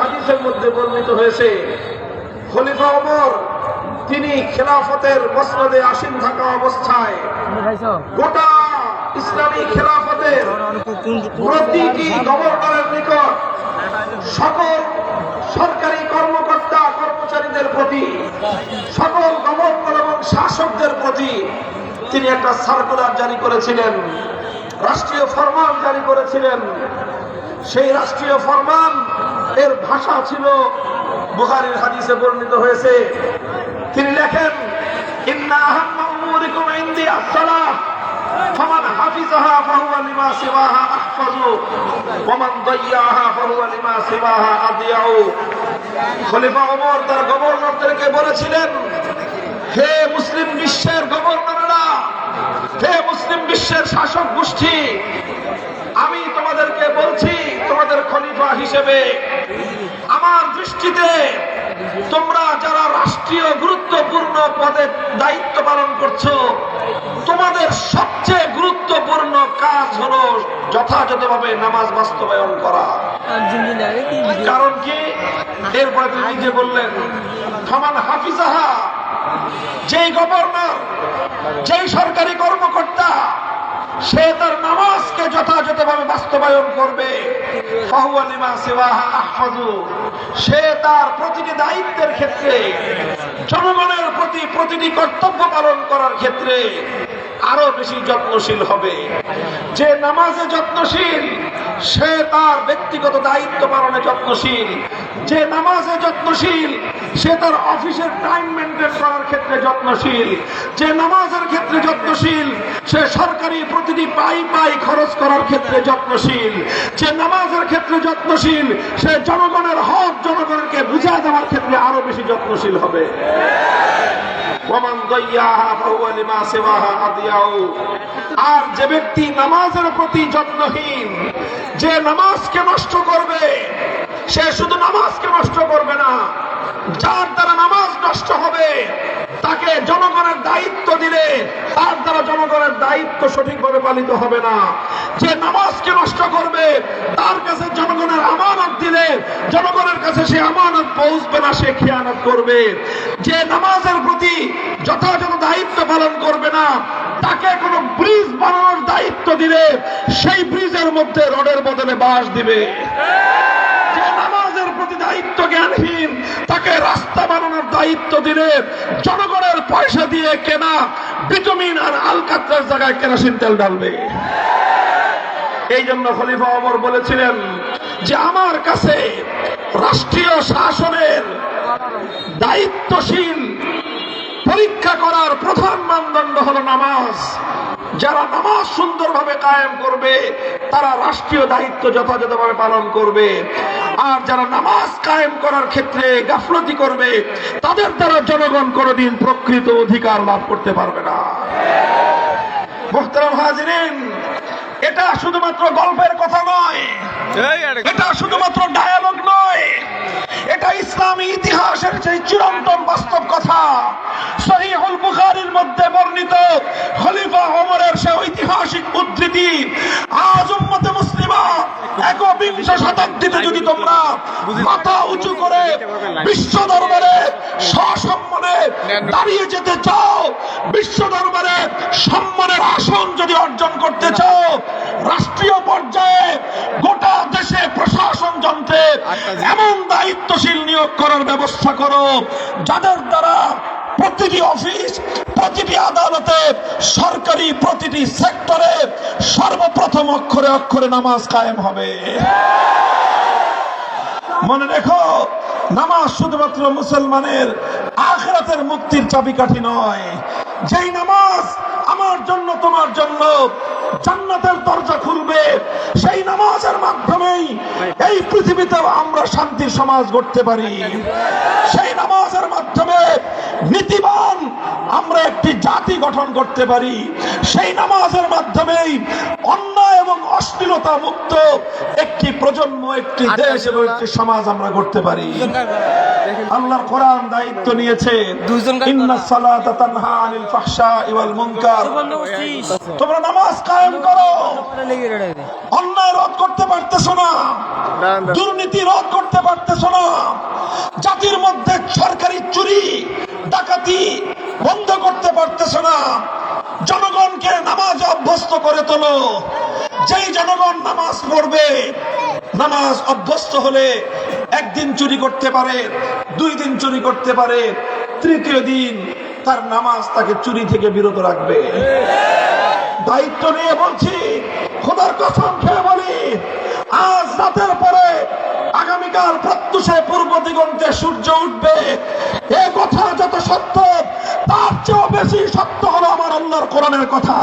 হাদিসের মধ্যে বর্ণিত হয়েছে, খলিফা ওমর তিনি খেলাফতের মসনদে আসীন থাকা অবস্থায় গোটা ইসলামী খেলাফতের প্রতিটি গভর্নরের নিকট সকল সরকারি কর্মকর্তা কর্মচারীদের প্রতি, সকল গভর্নর এবং শাসকদের প্রতি তিনি একটা সার্কুলার জারি করেছিলেন, রাষ্ট্রীয় ফরমান জারি করেছিলেন। সেই রাষ্ট্রীয় ফরমান এর ভাষা ছিল, বুখারীর হাদিসে বর্ণিত হয়েছে, তিনি লেখেন, ইন্না আহাম্মা উমুরিকুম ইনদি আস-সালাহ ফামান হাফিজাহা ফাহুয়া লিমা সিওয়াহা আহফাজু ওয়া মান দাইয়াহা ফাহুয়া লিমা সিওয়াহা আদিয়াউ। খলিফা ওমর তার গভর্নরদেরকে বলেছিলেন, হে মুসলিম বিশ্বের গভর্নররা, হে মুসলিম বিশ্বের শাসক গোষ্ঠী, আমি তোমাদেরকে বলছি, তোমাদের খলিফা হিসেবে আমার দৃষ্টিতে তোমরা যারা রাষ্ট্রীয় গুরুত্বপূর্ণ পদে দায়িত্ব পালন করছো, তোমাদের সবচেয়ে গুরুত্বপূর্ণ কাজ হলো যথাযথভাবে নামাজ বাস্তবায়ন করা। কারণ কি? এরপরে তিনি নিজে বললেন, ফামান হাফিজাহা, যেই গভর্নর, যেই সরকারি কর্মকর্তা সে তার নামাজকে যথাযথভাবে বাস্তবায়ন করবে, ফাহুয়া লিমা সিওয়াহা আহফাজু, সে তার প্রতিটি দায়িত্বের ক্ষেত্রে, জনগণের প্রতি প্রতিটি কর্তব্য পালন করার ক্ষেত্রে আরো বেশি যত্নশীল হবে। যে নামাজে যত্নশীল সে তার ব্যক্তিগত দায়িত্ব পালনে যত্নশীল, যে নামাজে যত্নশীল সে তার অফিসের টাইম মেনটেন করার ক্ষেত্রে যত্নশীল, যে নামাজের ক্ষেত্রে যত্নশীল সে সরকারি প্রতিটি পাই পাই খরচ করার ক্ষেত্রে যত্নশীল, যে নামাজের ক্ষেত্রে যত্নশীল সে জনগণের হক জনগণকে বুঝিয়ে দেওয়ার ক্ষেত্রে আরো বেশি যত্নশীল হবে। আর যে ব্যক্তি নামাজের প্রতি যত্নহীন, যে নামাজকে নষ্ট করবে, সে শুধু নামাজকে নষ্ট করবে না, যার দ্বারা নামাজ নষ্ট হবে তাকে জনগণের দায়িত্ব দিলে তার দ্বারা জনগণের দায়িত্ব সঠিকভাবে পালিত হবে না। যে নামাজকে নষ্ট করবে তার কাছে জনগণের আমানত দিলে জনগণের কাছে সে আমানত পৌঁছবে না, সে খেয়ানত করবে। যে নামাজের প্রতি যথাযথ দায়িত্ব পালন করবে না তাকে কোনো ব্রিজ বানানোর দায়িত্ব দিলে সেই ব্রিজের মধ্যে রডের বদলে বাঁশ দিবে। যে নামাজের প্রতি দায়িত্ব জ্ঞানহীন তাকে রাস্তা বানানোর দায়িত্ব দিলে জনগণের পয়সা দিয়ে কেনা বিটুমিন আর আলকাতরার জায়গায় কেরোসিন তেল ঢালবে। এই জন্য খলিফা ওমর বলেছিলেন যে আমার কাছে রাষ্ট্রীয় শাসনের দায়িত্বশীল পরীক্ষা করার প্রধান মানদণ্ড হলো নামাজ। যারা নামাজ সুন্দরভাবে কায়েম করবে তারা রাষ্ট্রীয় দায়িত্ব যথাযথভাবে পালন করবে, আর যারা নামাজ কায়েম করার ক্ষেত্রে গাফলতি করবে তাদের দ্বারা জনগণ কোনদিন প্রকৃত অধিকার লাভ করতে পারবে না। মুহতারাম হাজিরিন, এটা শুধুমাত্র গল্পের কথা নয়, এটা শুধুমাত্র ডায়ালগ নয়, এটা ইসলামী ইতিহাসের যে চিরন্তন বাস্তব কথা। সহিহুল বুখারীর মধ্যে বর্ণিত খলিফা ওমরের সে ঐতিহাসিক উদ্ধৃতি আজ উম্মতে মুসলিমা একবিংশ শতাব্দীতে যদি তোমরা মাথা উঁচু করে বিশ্ব দরবারে সসম্মানে দাঁড়িয়ে যেতে চাও, বিশ্ব দরবারে সম্মানের আসন যদি অর্জন করতে চাও, রাষ্ট্রীয় পর্যায়ে গোটা দেশে প্রশাসন যন্ত্রে এমন দায়িত্বশীল নিয়োগ করার ব্যবস্থা করো যাদের দ্বারা প্রতিটি অফিস, প্রতিটি আদালতে, সরকারি প্রতিটি সেক্টরে সর্বপ্রথম অক্ষরে অক্ষরে নামাজ কায়েম হবে। মনে রেখো, নামাজ শুধুমাত্র মুসলমানের আখিরাতের মুক্তির চাবিকাঠি নয়। যেই নামাজ আমার জন্য তোমার জন্য জান্নাতের দরজা খুলবে, সেই নামাজের মাধ্যমেই এই পৃথিবীতে আমরা শান্তির সমাজ গড়তে পারি। সেই নামাজের মাধ্যমে নীতিবান আমরা একটি জাতি গঠন করতে পারি। সেই নামাজের মাধ্যমেই অন্যায় এবং অশ্লীলতা মুক্ত একটি প্রজন্ম, একটি দেশ এবং একটি সমাজ আমরা গড়তে পারি। আল্লাহর কোরআন দায়িত্ব নিয়েছে, ইন্নাস সালাতা তানহা আনিল ফাহশাই ওয়াল মুনকার। তোমরা নামাজ কায়েম করো। অন্যায় রোধ করতে পারতেছো না, দুর্নীতি রোধ করতে পারতেছো ডাকাতি বন্ধ করতে পারতেছে না, জনগণকে নামাজ অভ্যস্ত করে তোলো। যেই জনগণ নামাজ পড়বে, নামাজ অভ্যস্ত হলে একদিন চুরি করতে পারে, 2 দিন চুরি করতে পারে, তৃতীয় দিন তার নামাজ তাকে চুরি থেকে বিরত রাখবে। দায়িত্ব নিয়ে বলছি, খোদার কসম খেয়ে বলি, আজ রাতের পরে আগামীকাল প্রত্যুষে পূর্ব দিগন্তে সূর্য উঠবে। এ কথা যত সত্য, তার চেয়েও বেশি সত্য হলো আমার আল্লাহর কোরআনের কথা।